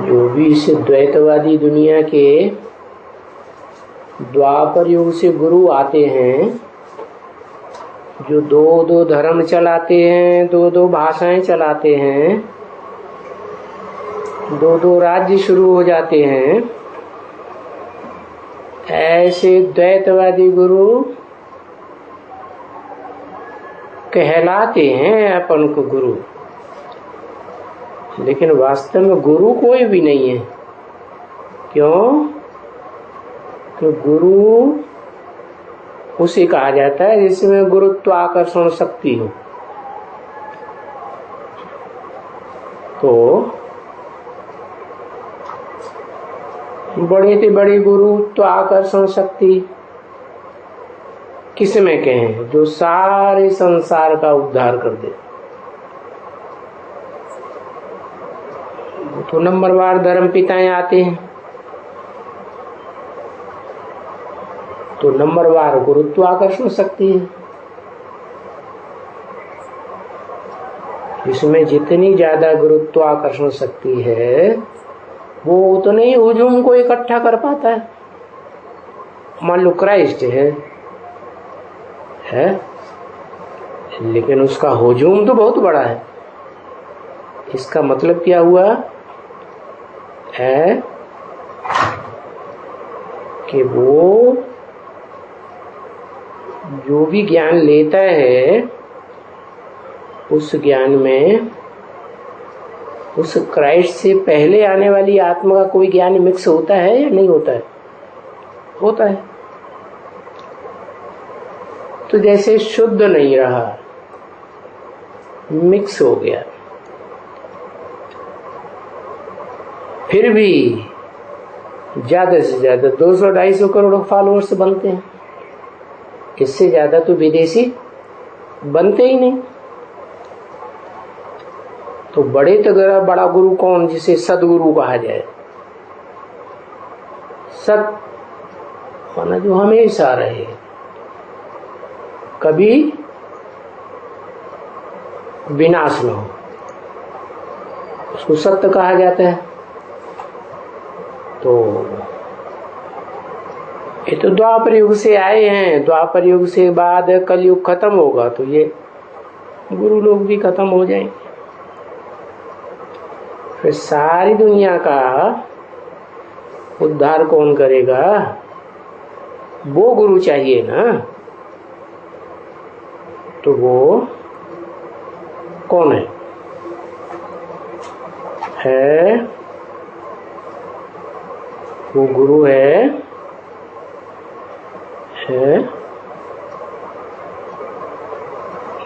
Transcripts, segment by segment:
जो भी इस द्वैतवादी दुनिया के द्वापर युग से गुरु आते हैं, जो दो दो धर्म चलाते हैं, दो दो भाषाएं चलाते हैं, दो दो राज्य शुरू हो जाते हैं, ऐसे द्वैतवादी गुरु कहलाते हैं अपन को गुरु। लेकिन वास्तव में गुरु कोई भी नहीं है। क्यों? तो गुरु उसे कहा जाता है जिसमें गुरुत्वाकर्षण शक्ति हो। तो बड़े से बड़े गुरुत्वाकर्षण शक्ति किसमें कहें? जो सारे संसार का उद्धार कर दे। तो नंबरवार धर्म पिताएं आते हैं, तो नंबरवार गुरुत्वाकर्षण शक्ति है। इसमें जितनी ज्यादा गुरुत्वाकर्षण शक्ति है वो उतने ही हुजूम को इकट्ठा कर पाता है। मान लो क्राइस्ट है, लेकिन उसका हुजूम तो बहुत बड़ा है। इसका मतलब क्या हुआ है कि वो जो भी ज्ञान लेता है उस ज्ञान में उस क्राइस्ट से पहले आने वाली आत्मा का कोई ज्ञान मिक्स होता है या नहीं होता है? होता है। तो जैसे शुद्ध नहीं रहा, मिक्स हो गया, फिर भी ज्यादा से ज्यादा 200-250 करोड़ फॉलोअर्स बनते हैं। इससे ज्यादा तो विदेशी बनते ही नहीं। तो बड़े तो बड़ा गुरु कौन? जिसे सदगुरु कहा जाए। सत माना जो हमेशा रहे, कभी विनाश न हो, उसको सत्य कहा जाता है। तो ये तो द्वापर युग से आए हैं। द्वापर युग से बाद कलयुग खत्म होगा तो ये गुरु लोग भी खत्म हो जाएंगे। फिर सारी दुनिया का उद्धार कौन करेगा? वो गुरु चाहिए ना। तो वो कौन है? वो गुरु है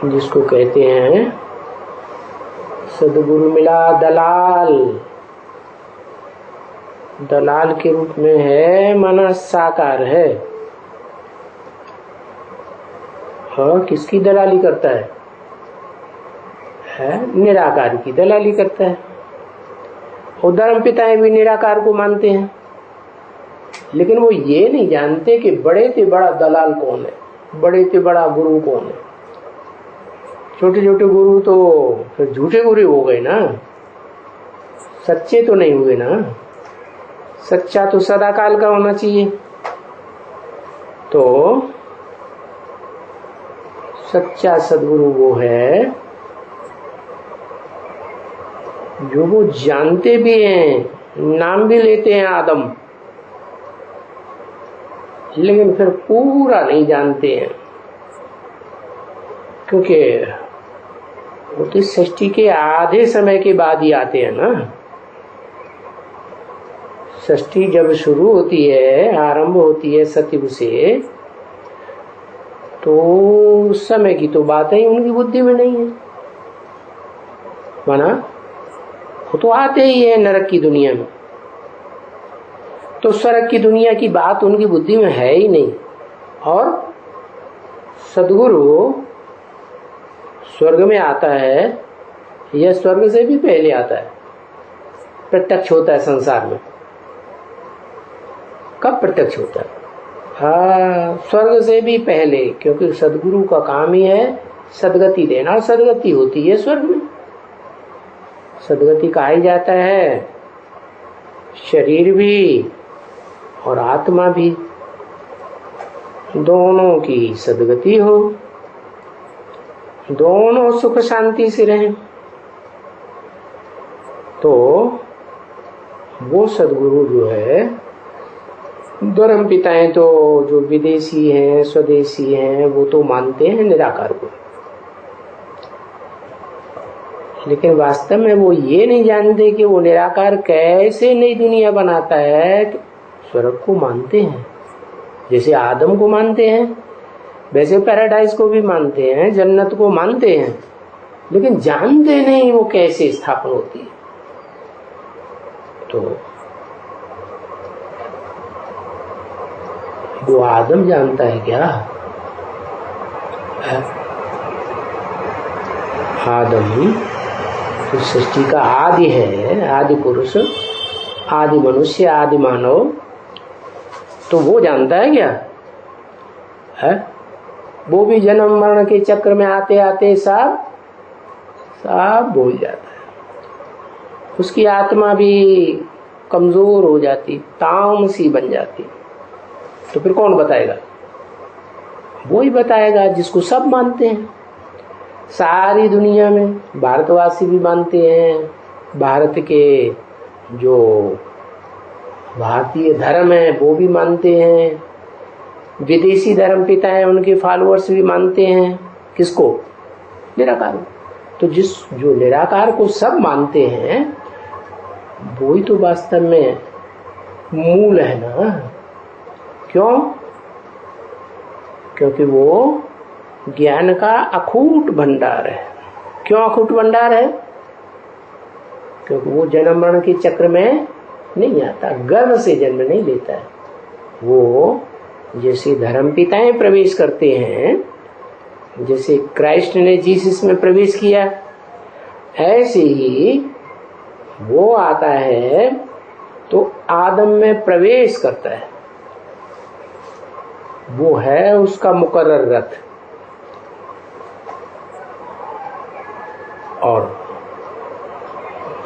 जिसको कहते हैं सदगुरु मिला दलाल। दलाल के रूप में है, माना साकार है। हाँ, किसकी दलाली करता है? निराकार की दलाली करता है। और धर्म पिताएं भी निराकार को मानते हैं, लेकिन वो ये नहीं जानते कि बड़े से बड़ा दलाल कौन है, बड़े से बड़ा गुरु कौन है। छोटे छोटे गुरु तो फिर झूठे गुरु हो गए ना, सच्चे तो नहीं हुए ना। सच्चा तो सदाकाल का होना चाहिए। तो सच्चा सदगुरु वो है जो वो जानते भी हैं, नाम भी लेते हैं आदम, लेकिन फिर पूरा नहीं जानते हैं। क्योंकि वो तो सृष्टि के आधे समय के बाद ही आते हैं ना। सृष्टि जब शुरू होती है, आरंभ होती है सतयुग से, तो उस समय की तो बात ही उनकी बुद्धि में नहीं है। माना वो तो आते ही है नरक की दुनिया में, तो स्वर्ग की दुनिया की बात उनकी बुद्धि में है ही नहीं। और सदगुरु स्वर्ग में आता है या स्वर्ग से भी पहले आता है? प्रत्यक्ष होता है संसार में। कब प्रत्यक्ष होता है? हाँ, स्वर्ग से भी पहले, क्योंकि सदगुरु का काम ही है सदगति देना। सदगति होती है स्वर्ग में। सदगति कहा ही जाता है शरीर भी और आत्मा भी दोनों की सद्गति हो, दोनों सुख शांति से रहें। तो वो सदगुरु जो है, धर्म पिताएं तो जो विदेशी हैं, स्वदेशी हैं, वो तो मानते हैं निराकार को, लेकिन वास्तव में वो ये नहीं जानते कि वो निराकार कैसे नई दुनिया बनाता है। स्वर्ग को मानते हैं, जैसे आदम को मानते हैं वैसे पैराडाइज को भी मानते हैं, जन्नत को मानते हैं, लेकिन जानते नहीं वो कैसे स्थापन होती है। तो वो आदम जानता है क्या? आदम तो सृष्टि का आदि है, आदि पुरुष, आदि मनुष्य, आदि मानव। तो वो जानता है क्या? है वो भी जन्म मरण के चक्र में आते आते सब भूल जाता है। उसकी आत्मा भी कमजोर हो जाती, तामसी बन जाती। तो फिर कौन बताएगा? वो ही बताएगा जिसको सब मानते हैं। सारी दुनिया में भारतवासी भी मानते हैं, भारत के जो भारतीय धर्म है वो भी मानते हैं, विदेशी धर्म पिता हैं उनके फॉलोअर्स भी मानते हैं। किसको? निराकार। तो जो निराकार को सब मानते हैं वो ही तो वास्तव में मूल है ना। क्यों? क्योंकि वो ज्ञान का अखूट भंडार है। क्यों अखूट भंडार है? क्योंकि वो जन्म मरण के चक्र में नहीं आता, गर्भ से जन्म नहीं लेता है। वो जैसे धर्म पिताएं प्रवेश करते हैं, जैसे क्राइस्ट ने जीसस में प्रवेश किया, ऐसे ही वो आता है तो आदम में प्रवेश करता है। वो है उसका मुकर्रर रथ। और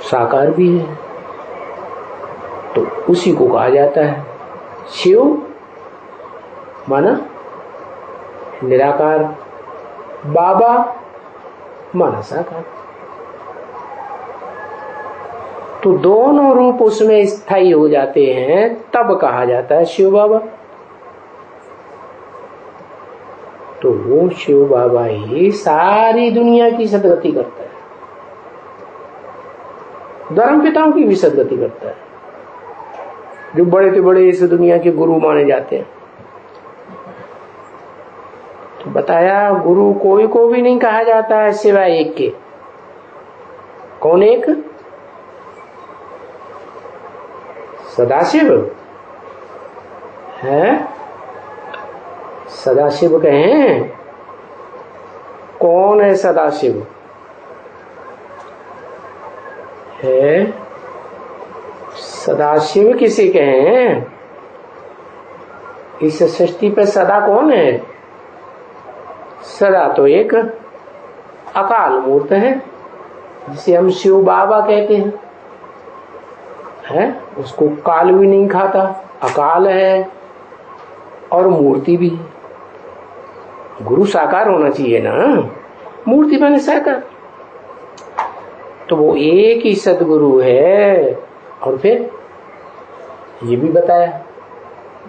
साकार भी है, तो उसी को कहा जाता है शिव, माना निराकार, बाबा माना साकार। तो दोनों रूप उसमें स्थायी हो जाते हैं, तब कहा जाता है शिव बाबा। तो वो शिव बाबा ही सारी दुनिया की सदगति करता है, धर्म पिताओं की भी सदगति करता है, जो बड़े से बड़े इस दुनिया के गुरु माने जाते हैं। तो बताया गुरु कोई को भी नहीं कहा जाता है सिवाय एक के। कौन एक? सदाशिव है। सदाशिव कहें? कौन है सदाशिव? है सदाशिव किसे कहें? इस सृष्टि पे सदा कौन है? सदा तो एक अकाल मूर्त है, जिसे हम शिव बाबा कहते हैं। उसको काल भी नहीं खाता, अकाल है और मूर्ति भी है। गुरु साकार होना चाहिए ना, मूर्ति बने साकार। तो वो एक ही सदगुरु है। और फिर ये भी बताया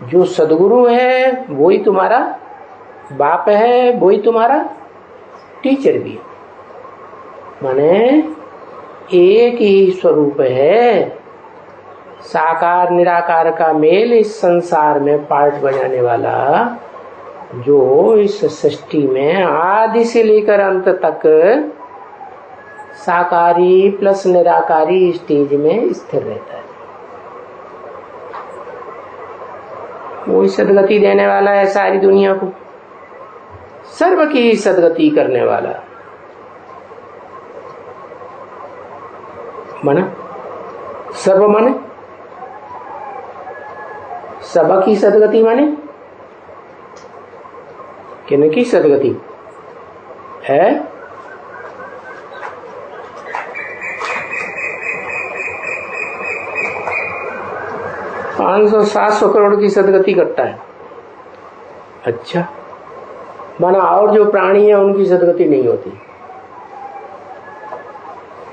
जो सदगुरु है वो ही तुम्हारा बाप है, वो ही तुम्हारा टीचर भी है। माने एक ही स्वरूप है। साकार निराकार का मेल इस संसार में पार्ट बजाने वाला, जो इस सृष्टि में आदि से लेकर अंत तक साकारी प्लस निराकारी स्टेज में स्थिर रहता है। वो सदगति देने वाला है सारी दुनिया को, सर्व की सदगति करने वाला। माना सर्व माने सब की सदगति, माने किन की सदगति है? 500-700 करोड़ की सदगति करता है। अच्छा, माना और जो प्राणी है उनकी सदगति नहीं होती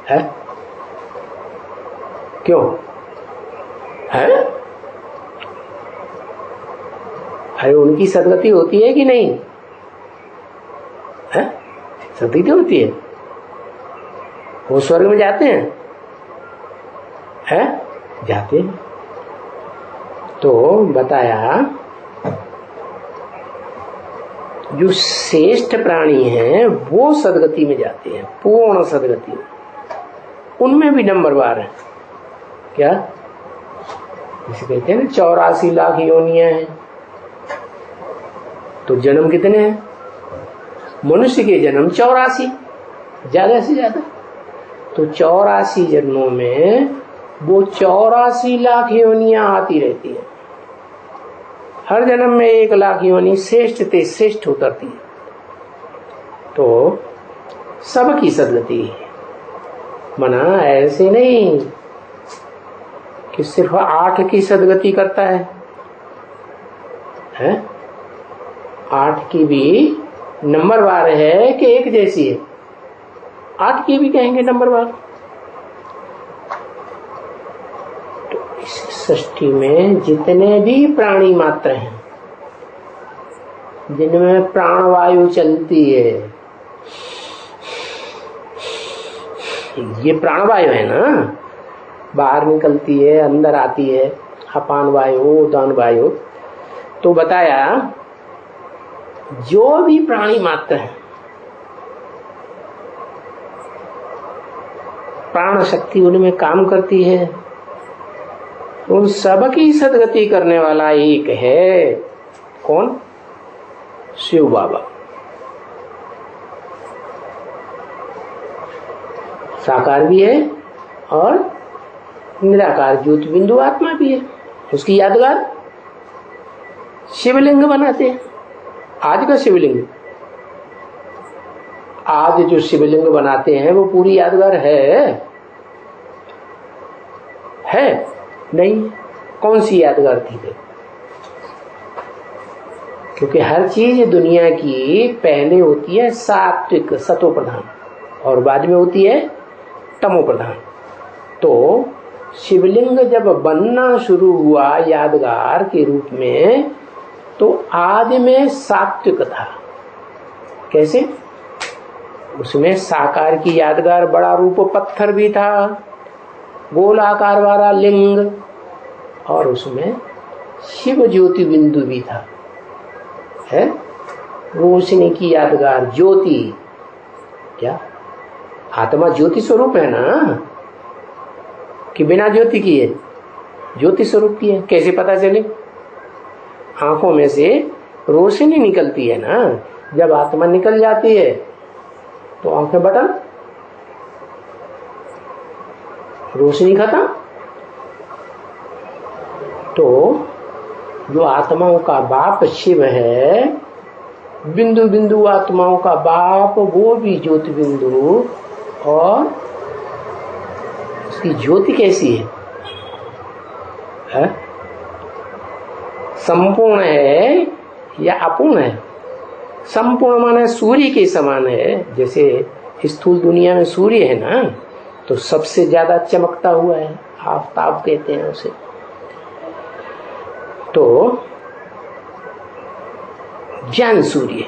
है? क्यों है? अरे उनकी सदगति होती है कि नहीं है? सदगति होती है, वो स्वर्ग में जाते हैं, जाते हैं। तो बताया जो श्रेष्ठ प्राणी हैं वो सदगति में जाते हैं, पूर्ण सदगति में। उनमें भी नंबरवार है क्या? जिसे कहते हैं ना 84 लाख योनियां हैं। तो जन्म कितने हैं? मनुष्य के जन्म 84, ज्यादा से ज्यादा। तो 84 जन्मों में वो 84 लाख योनियां आती रहती है। हर जन्म में 1 लाख योनि श्रेष्ठ ते श्रेष्ठ उतरती है। तो सबकी सदगति मना ऐसे नहीं कि सिर्फ 8 की सदगति करता है? 8 की भी नंबरवार है कि एक जैसी है? 8 की भी कहेंगे नंबरवार। तो इस सृष्टि में जितने भी प्राणी मात्र हैं जिनमें प्राणवायु चलती है, ये प्राणवायु है ना, बाहर निकलती है अंदर आती है, अपान वायु उदान वायु। तो बताया जो भी प्राणी मात्र है प्राण शक्ति उनमें काम करती है, उन सबकी सदगति करने वाला एक है। कौन? शिव बाबा। साकार भी है और निराकार ज्योति बिंदु आत्मा भी है। उसकी यादगार शिवलिंग बनाते हैं। आज का शिवलिंग, आज जो शिवलिंग बनाते हैं वो पूरी यादगार है नहीं? कौन सी यादगार थी वे? क्योंकि हर चीज दुनिया की पहले होती है सात्विक सतो प्रधान और बाद में होती है तमो प्रधान। तो शिवलिंग जब बनना शुरू हुआ यादगार के रूप में, तो आदि में सात्विक था। कैसे? उसमें साकार की यादगार बड़ा रूप पत्थर भी था, गोलाकार वाला लिंग, और उसमें शिव ज्योति बिंदु भी था, है रोशनी की यादगार ज्योति। क्या आत्मा ज्योति स्वरूप है ना, कि बिना ज्योति की है? ज्योति स्वरूप की है। कैसे पता चले? आंखों में से रोशनी निकलती है ना, जब आत्मा निकल जाती है तो आंखें बटन, रोशनी खत्म। तो जो आत्माओं का बाप शिव है, बिंदु बिंदु आत्माओं का बाप, वो भी ज्योति बिंदु। और उसकी ज्योति कैसी है? संपूर्ण है या अपूर्ण है? संपूर्ण माने सूर्य के समान है। जैसे स्थूल दुनिया में सूर्य है ना, तो सबसे ज्यादा चमकता हुआ है, आफताब कहते हैं उसे। तो ज्ञान सूर्य,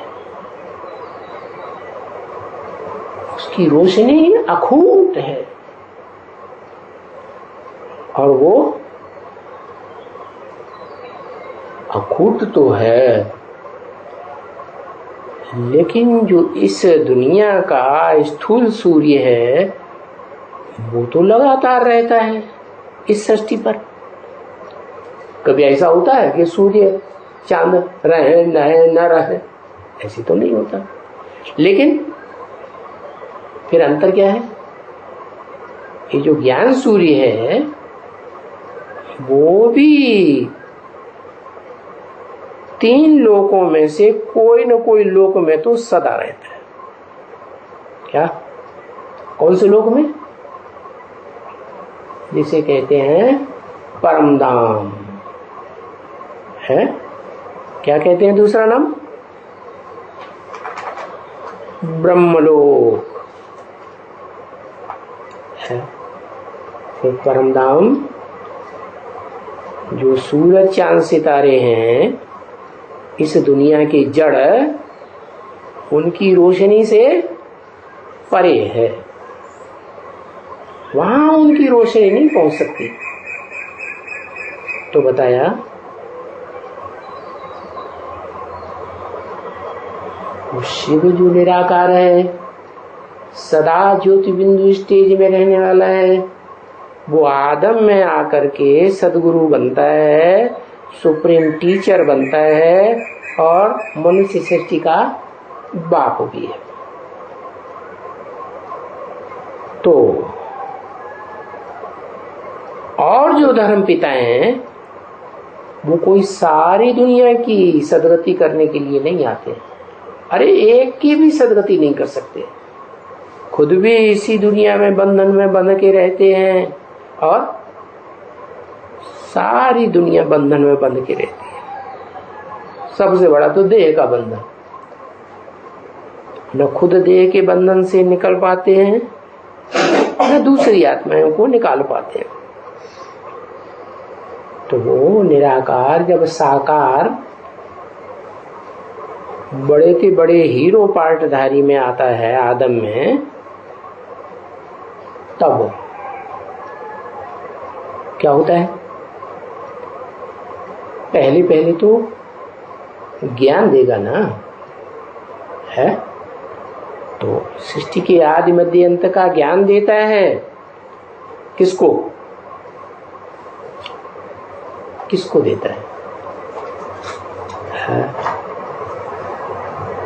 उसकी रोशनी अखूट है, और वो अखूट तो है, लेकिन जो इस दुनिया का स्थूल सूर्य है वो तो लगातार रहता है इस सृष्टि पर। कभी ऐसा होता है कि सूर्य चांद रहे न रहे? ऐसे तो नहीं होता। लेकिन फिर अंतर क्या है? ये जो ज्ञान सूर्य है वो भी 3 लोकों में से कोई न कोई लोक में तो सदा रहता है। क्या? कौन से लोक में? जिसे कहते हैं परमधाम। है। क्या कहते हैं दूसरा नाम? ब्रह्मलोक है। फिर परम धाम जो सूरज चांद सितारे हैं, इस दुनिया के जड़ उनकी रोशनी से परे है, वहां उनकी रोशनी नहीं पहुंच सकती। तो बताया वो शिव जो निराकार है, सदा ज्योति बिंदु स्टेज में रहने वाला है, वो आदम में आकर के सदगुरु बनता है, सुप्रीम टीचर बनता है और मनुष्य सृष्टि का बाप भी है। तो और जो धर्म पिता हैं वो कोई सारी दुनिया की सदगति करने के लिए नहीं आते। अरे एक की भी सदगति नहीं कर सकते, खुद भी इसी दुनिया में बंधन में बंध के रहते हैं और सारी दुनिया बंधन में बंध के रहती है। सबसे बड़ा तो देह का बंधन, न खुद देह के बंधन से निकल पाते हैं न दूसरी आत्माओं को निकाल पाते हैं। तो वो निराकार जब साकार बड़े के बड़े हीरो पार्टधारी में आता है आदम में, तब क्या होता है? पहले पहले तो ज्ञान देगा ना, है तो सृष्टि के आदि मध्य अंत का ज्ञान देता है। किसको किसको देता है?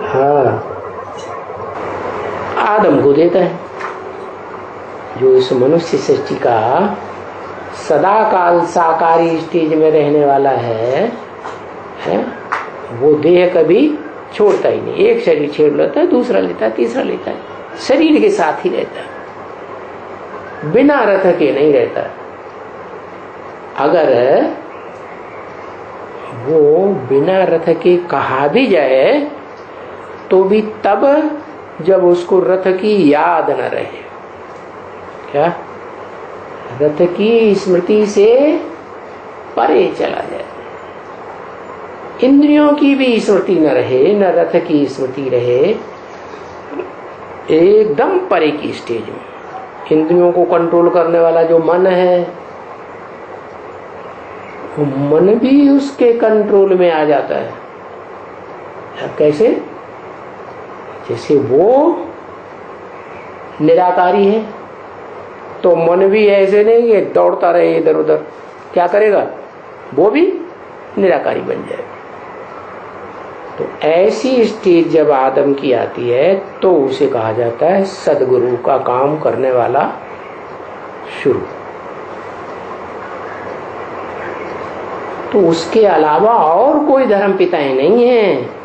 हाँ, आदम को देता है, जो इस मनुष्य सृष्टि का सदा काल साकारी स्टेज में रहने वाला है, वो देह कभी छोड़ता ही नहीं। एक शरीर छेड़ लेता है, दूसरा लेता है, तीसरा लेता है, शरीर के साथ ही रहता है, बिना रथ के नहीं रहता। अगर वो बिना रथ के कहा भी जाए तो भी तब जब उसको रथ की याद न रहे। क्या? रथ की स्मृति से परे चला जाए, इंद्रियों की भी स्मृति न रहे, न रथ की स्मृति रहे, एकदम परे की स्टेज में। इंद्रियों को कंट्रोल करने वाला जो मन है, वो मन भी उसके कंट्रोल में आ जाता है। कैसे? जैसे वो निराकारी है तो मन भी ऐसे नहीं कि दौड़ता रहे इधर उधर, क्या करेगा? वो भी निराकारी बन जाएगा। तो ऐसी स्टेज जब आदम की आती है तो उसे कहा जाता है सदगुरु का काम करने वाला शुरू। तो उसके अलावा और कोई धर्म पिताएं नहीं है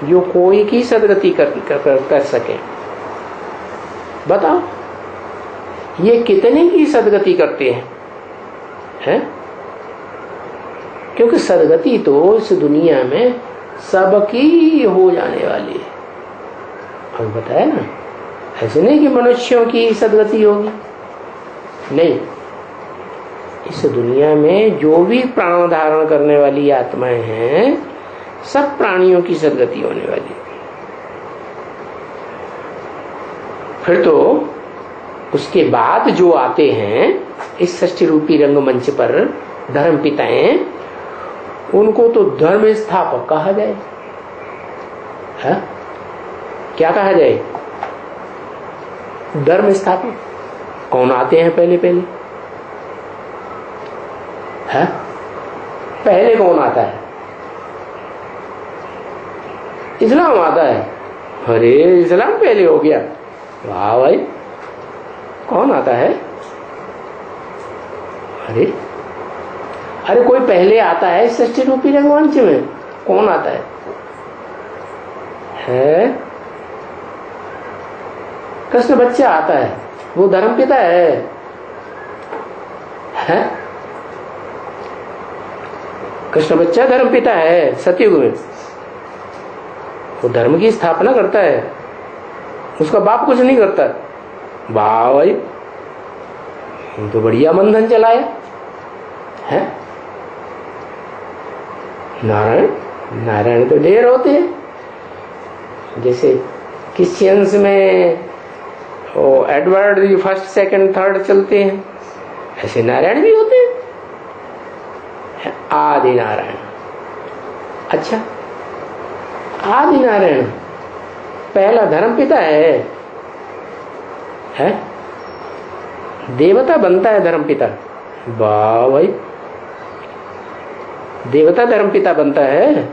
जो कोई की सदगति कर सके। बताओ ये कितने की सदगति करते हैं? क्योंकि सदगति तो इस दुनिया में सबकी हो जाने वाली है। हम बताया ना, ऐसे नहीं कि मनुष्यों की सदगति होगी, नहीं। इस दुनिया में जो भी प्राण धारण करने वाली आत्माएं हैं, सब प्राणियों की सदगति होने वाली है। फिर तो उसके बाद जो आते हैं इस षष्ठी रूपी रंगमंच पर धर्म पिताएं, उनको तो धर्म स्थापक कहा जाए। है? क्या कहा जाए? धर्म स्थापक। कौन आते हैं पहले पहले? है? पहले कौन आता है? इस्लाम आता है। अरे इस्लाम पहले हो गया, वाह भाई। कौन आता है? अरे कोई पहले आता है षष्ठी रूपी रंगमंच में? कौन आता है? कृष्ण बच्चा आता है, वो धर्म पिता है। कृष्ण बच्चा धर्म पिता है सतयुग में, वो धर्म की स्थापना करता है, उसका बाप कुछ नहीं करता। वाह भाई, तो बढ़िया बंधन चलाया है। नारायण नारायण तो ढेर होते हैं, जैसे क्रिश्चियंस में वो एडवर्ड फर्स्ट सेकंड थर्ड चलते हैं, ऐसे नारायण भी होते हैं, आदि नारायण। अच्छा, आदि नारायण पहला धर्म पिता है? देवता बनता है धर्म पिता। वाह भाई, देवता धर्म पिता बनता है?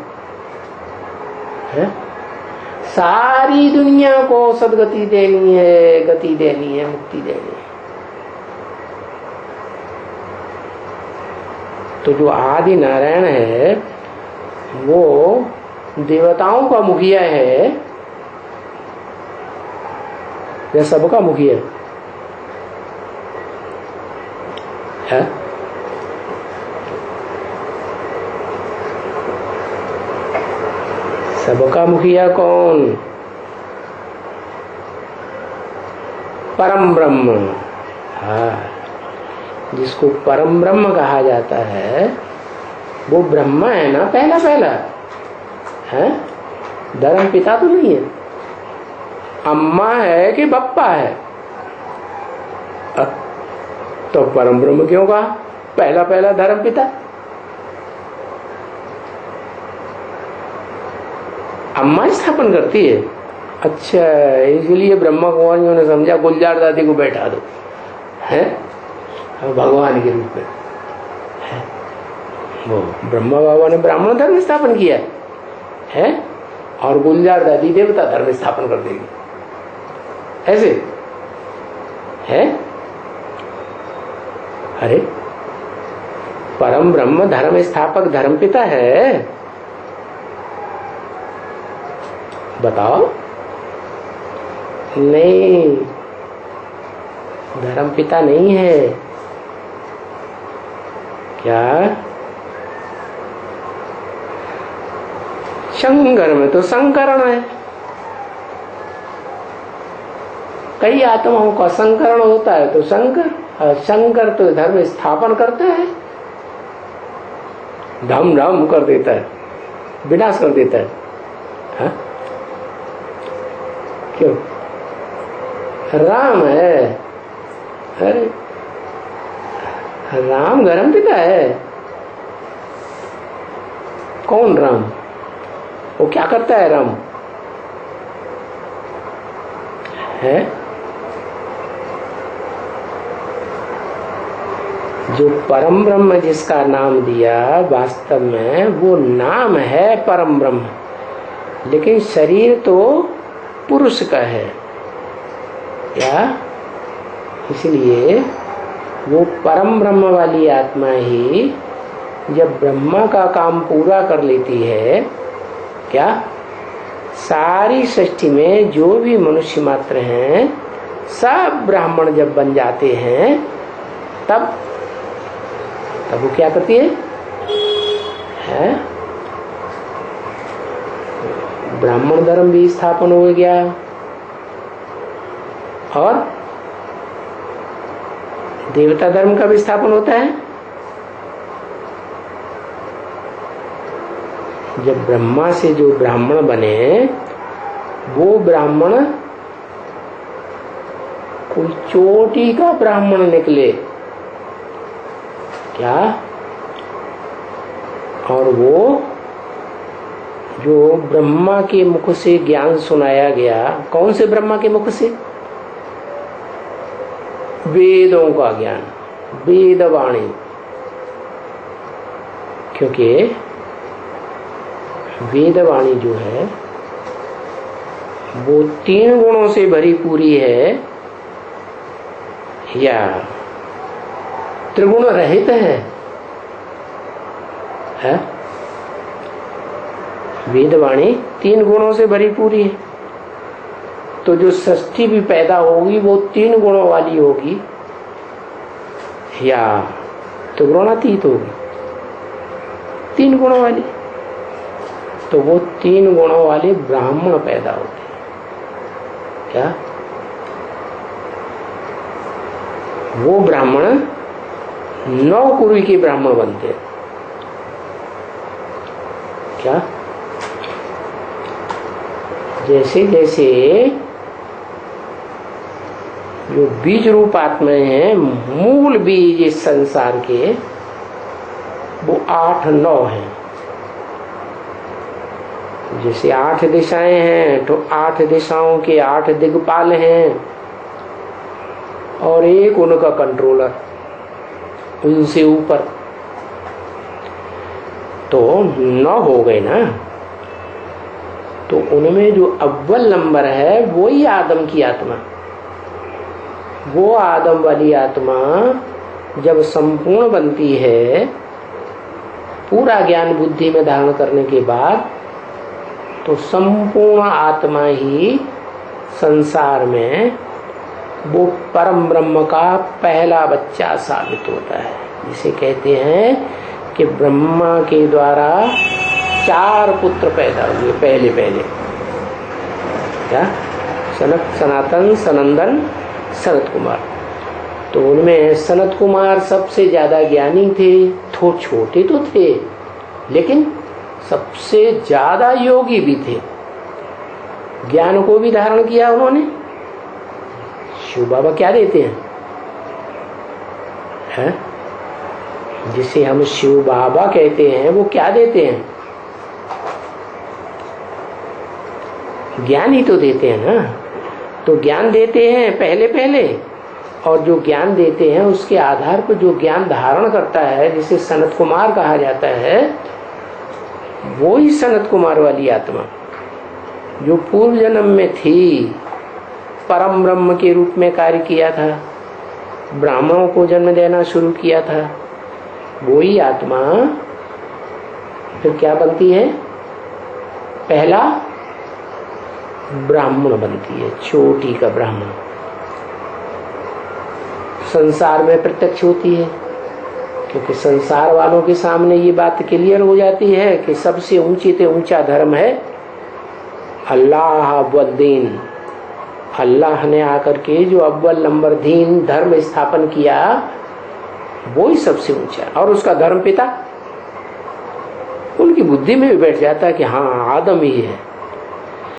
सारी दुनिया को सदगति देनी है, गति देनी है, मुक्ति देनी है। तो जो आदि नारायण है वो देवताओं का मुखिया है या सबका मुखिया है? सबका मुखिया कौन? परम ब्रह्म। हाँ, जिसको परम ब्रह्म कहा जाता है वो ब्रह्मा है ना, पहला है? धर्म पिता तो नहीं है। अम्मा है कि बप्पा है? तो परम ब्रह्म क्यों कहा? पहला धर्म पिता। अम्मा स्थापन करती है। अच्छा, इसलिए ब्रह्मा कुमारियों ने समझा गुलजार दादी को बैठा दो, है भगवान के रूप में है। वो ब्रह्मा बाबा ने ब्राह्मण धर्म स्थापन किया है और गुलजार दादी देवता धर्म स्थापन कर देगी, ऐसे है? अरे, परम ब्रह्म धर्म स्थापक धर्म पिता है, बताओ। नहीं, धर्म पिता नहीं है। क्या? शंकर में तो संकरण है, कई आत्माओं का संकरण होता है तो शंकर तो धर्म स्थापन करता है, धम धम कर देता है, विनाश कर देता है। हा? क्यों? राम है। अरे, राम धर्म पिता है। कौन राम? वो क्या करता है राम? है जो परम ब्रह्म जिसका नाम दिया, वास्तव में वो नाम है परम ब्रह्म, लेकिन शरीर तो पुरुष का है क्या? इसलिए वो परम ब्रह्म वाली आत्मा ही जब ब्रह्मा का काम पूरा कर लेती है, क्या सारी सृष्टि में जो भी मनुष्य मात्र हैं सब ब्राह्मण जब बन जाते हैं, तब वो क्या करती है? ब्राह्मण धर्म भी स्थापन हो गया और देवता धर्म का भी स्थापन होता है। जब ब्रह्मा से जो ब्राह्मण बने, वो ब्राह्मण कोई चोटी का ब्राह्मण निकले क्या? और वो जो ब्रह्मा के मुख से ज्ञान सुनाया गया, कौन से ब्रह्मा के मुख से? वेदों का ज्ञान, वेदवाणी। क्योंकि वेदवाणी जो है वो 3 गुणों से भरी पूरी है या त्रिगुण रहित है? वेदवाणी 3 गुणों से भरी पूरी है। तो जो सृष्टि भी पैदा होगी वो 3 गुणों वाली होगी या त्रिगुणातीत होगी? 3 गुणों वाली, तो वो 3 गुणों वाले ब्राह्मण पैदा होते हैं। क्या? वो ब्राह्मण 9 कुरी के ब्राह्मण बनते हैं। क्या? जैसे जैसे जो बीज रूप आत्मा है, मूल बीज इस संसार के, वो 8-9 हैं। जैसे 8 दिशाएं हैं तो 8 दिशाओं के 8 दिग्पाल हैं और एक उनका कंट्रोलर उनसे ऊपर, तो 9 हो गए ना। तो उनमें जो अव्वल नंबर है वही आदम की आत्मा। वो आदम वाली आत्मा जब संपूर्ण बनती है, पूरा ज्ञान बुद्धि में धारण करने के बाद, तो संपूर्ण आत्मा ही संसार में वो परम ब्रह्म का पहला बच्चा साबित होता है। जिसे कहते हैं कि ब्रह्मा के द्वारा 4 पुत्र पैदा हुए पहले। क्या? सनत, सनातन, सनंदन, सनत कुमार। तो उनमें सनत कुमार सबसे ज्यादा ज्ञानी थे। थोड़े छोटे तो थे लेकिन सबसे ज्यादा योगी भी थे। ज्ञान को भी धारण किया उन्होंने। शिव बाबा क्या देते हैं? जिसे हम शिव बाबा कहते हैं, वो क्या देते हैं? ज्ञान ही तो देते हैं ना। तो ज्ञान देते हैं पहले, और जो ज्ञान देते हैं उसके आधार पर जो ज्ञान धारण करता है, जिसे सनत कुमार कहा जाता है, वो ही सनत कुमार वाली आत्मा जो पूर्व जन्म में थी, परम ब्रह्म के रूप में कार्य किया था, ब्राह्मणों को जन्म देना शुरू किया था, वो ही आत्मा फिर क्या बनती है? पहला ब्राह्मण बनती है, चोटी का ब्राह्मण। संसार में प्रत्यक्ष होती है, क्योंकि संसार वालों के सामने ये बात क्लियर हो जाती है कि सबसे ऊंची से ऊंचा धर्म है अल्लाह अव्वल दीन। अल्लाह ने आकर के जो अव्वल नंबर दीन धर्म स्थापन किया, वो ही सबसे ऊंचा। और उसका धर्म पिता उनकी बुद्धि में भी बैठ जाता है कि हाँ, आदम ही है।